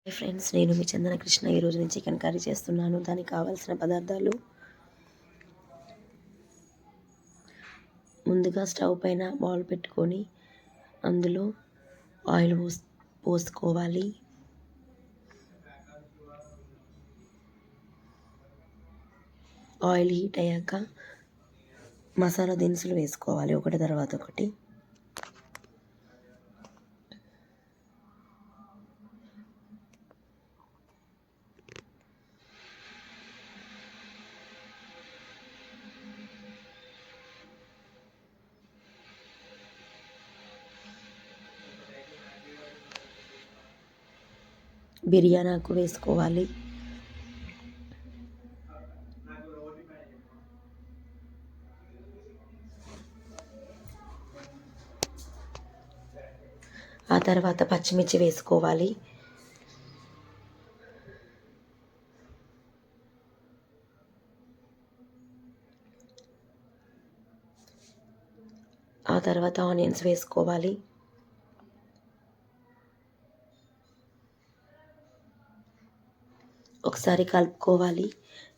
Hi friends, నేను మీ చందన కృష్ణ. ఈరోజు నేను చికెన్ కర్రీ చేస్తున్నాను. దానికి కావాల్సిన పదార్థాలు: ముందుగా స్టవ్ పైన బౌల్ పెట్టుకొని అందులో ఆయిల్ పోసుకోవాలి. ఆయిల్ హీట్ అయ్యాక మసాలా దినుసులు వేసుకోవాలి, ఒకటి తర్వాత ఒకటి. బిర్యానీ ఆకు వేసుకోవాలి. ఆ తర్వాత పచ్చిమిర్చి వేసుకోవాలి. ఆ తర్వాత ఆనియన్స్ వేసుకోవాలి. ఒకసారి కలుపుకోవాలి.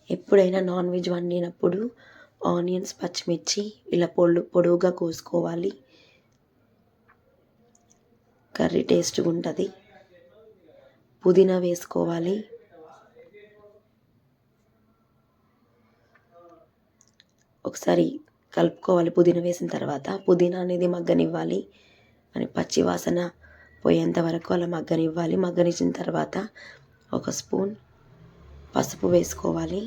ఎప్పుడైనా నాన్ వెజ్ వండినప్పుడు ఆనియన్స్, పచ్చిమిర్చి ఇలా పొడువుగా కోసుకోవాలి. కర్రీ టేస్ట్గా ఉంటుంది. పుదీనా వేసుకోవాలి. ఒకసారి కలుపుకోవాలి. పుదీనా వేసిన తర్వాత పుదీనా అనేది మగ్గనివ్వాలి. అని పచ్చి వాసన పోయేంత వరకు అలా మగ్గనివ్వాలి. మగ్గనిచ్చిన తర్వాత 1 స్పూన్ పసుపు వేసుకోవాలి.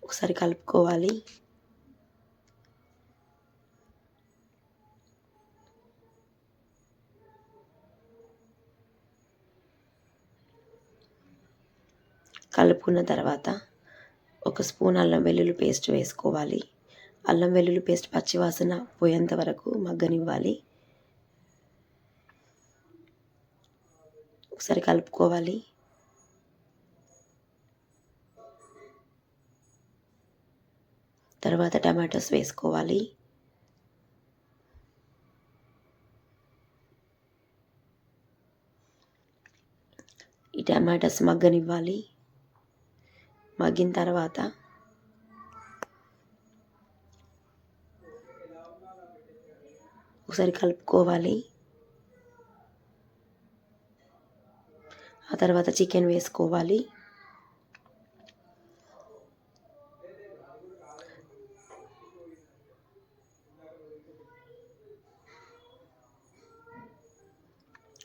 ఒకసారి కలుపుకోవాలి. కలుపుకున్న తర్వాత 1 స్పూన్ అల్లం వెల్లుల్లి పేస్ట్ వేసుకోవాలి. అల్లం వెల్లుల్లి పేస్ట్ పచ్చివాసన పోయేంత వరకు మగ్గనివ్వాలి. ఒకసారి కలుపుకోవాలి. తర్వాత టమాటోస్ వేసుకోవాలి. ఈ టమాటోస్ మగ్గనివ్వాలి. మగ్గిన తర్వాత ఒకసారి కలుపుకోవాలి. ఆ తర్వాత చికెన్ వేసుకోవాలి.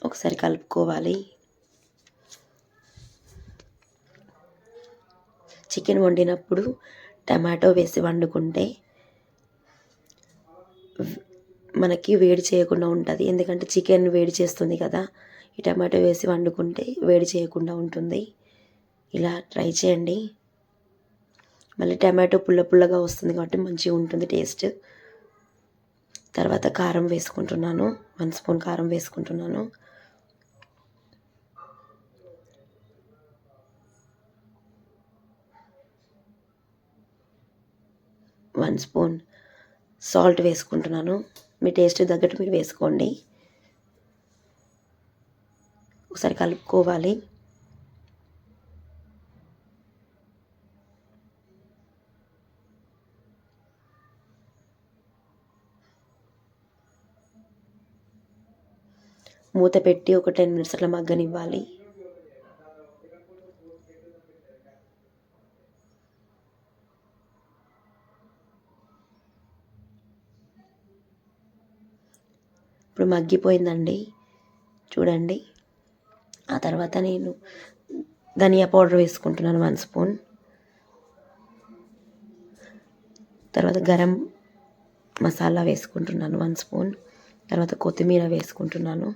ఒకసారి కలుపుకోవాలి. చికెన్ వండినప్పుడు టమాటో వేసి వండుకుంటే మనకి వేడి చేయకుండా ఉంటుంది. ఎందుకంటే చికెన్ వేడి చేస్తుంది కదా, ఈ టమాటో వేసి వండుకుంటే వేడి చేయకుండా ఉంటుంది. ఇలా ట్రై చేయండి. మళ్ళీ టమాటో పుల్లగా వస్తుంది కాబట్టి మంచిగా ఉంటుంది టేస్ట్. తర్వాత కారం వేసుకుంటున్నాను. 1 స్పూన్ కారం వేసుకుంటున్నాను. వన్ స్పూన్ సాల్ట్ వేసుకుంటున్నాను. మీ టేస్ట్ తగ్గట్టు మీరు వేసుకోండి. ఒకసారి కలుపుకోవాలి. మూత పెట్టి ఒక 10 మినిట్స్ అట్లా మగ్గనివ్వాలి. ఇప్పుడు మగ్గిపోయిందండి, చూడండి. ఆ తర్వాత నేను ధనియా పౌడర్ వేసుకుంటున్నాను 1 స్పూన్. తర్వాత గరం మసాలా వేసుకుంటున్నాను 1 స్పూన్. తర్వాత కొత్తిమీర వేసుకుంటున్నాను.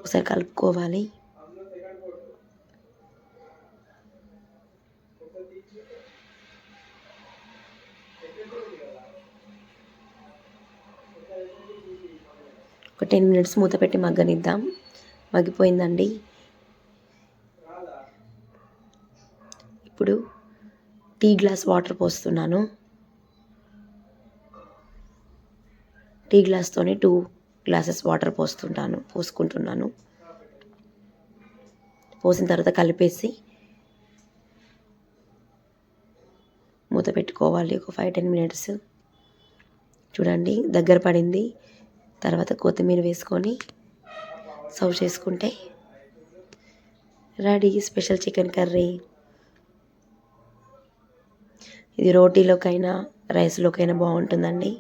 ఒకసారి కలుపుకోవాలి. ఒక 10 మినిట్స్ మూత పెట్టి మగ్గనిద్దాం. మగ్గిపోయిందండి. ఇప్పుడు టీ గ్లాస్ వాటర్ పోస్తున్నాను. టీ గ్లాస్తోనే 2 గ్లాసెస్ వాటర్ పోసుకుంటున్నాను. పోసిన తర్వాత కలిపేసి మూత పెట్టుకోవాలి ఒక 5-10 మినిట్స్. చూడండి దగ్గర పడింది. తర్వాత కొత్తిమీర వేసుకొని సర్వ్ చేసుకుంటే రెడీ స్పెషల్ చికెన్ కర్రీ. ఇది రోటీలోకైనా రైస్లోకైనా బాగుంటుందండి.